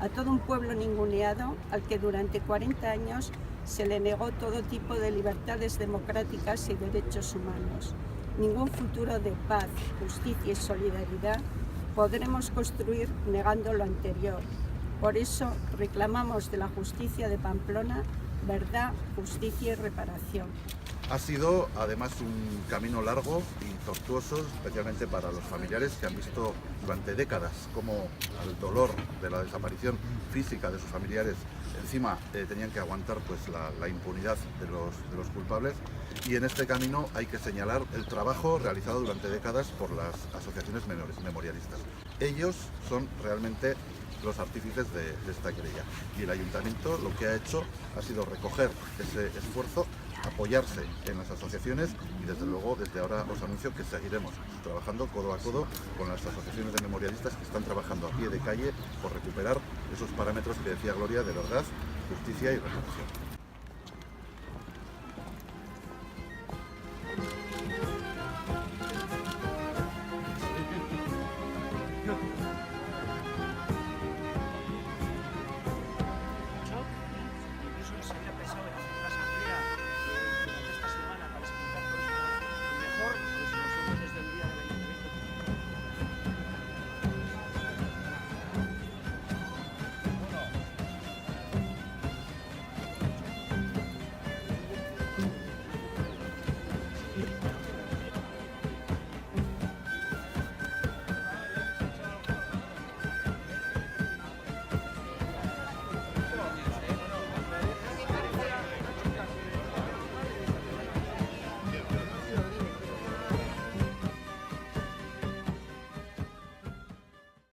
a todo un pueblo ninguneado al que durante 40 años se le negó todo tipo de libertades democráticas y derechos humanos. Ningún futuro de paz, justicia y solidaridad podremos construir negando lo anterior. Por eso reclamamos de la justicia de Pamplona verdad, justicia y reparación. Ha sido además un camino largo y tortuoso, especialmente para los familiares que han visto durante décadas cómo el dolor de la desaparición física de sus familiares encima tenían que aguantar pues la impunidad de los culpables. Y en este camino hay que señalar el trabajo realizado durante décadas por las asociaciones memorialistas. Ellos son realmente los artífices de esta querella, y el ayuntamiento lo que ha hecho ha sido recoger ese esfuerzo, apoyarse en las asociaciones y desde luego desde ahora os anuncio que seguiremos trabajando codo a codo con las asociaciones de memorialistas que están trabajando a pie de calle por recuperar esos parámetros que decía Gloria de verdad, justicia y reparación.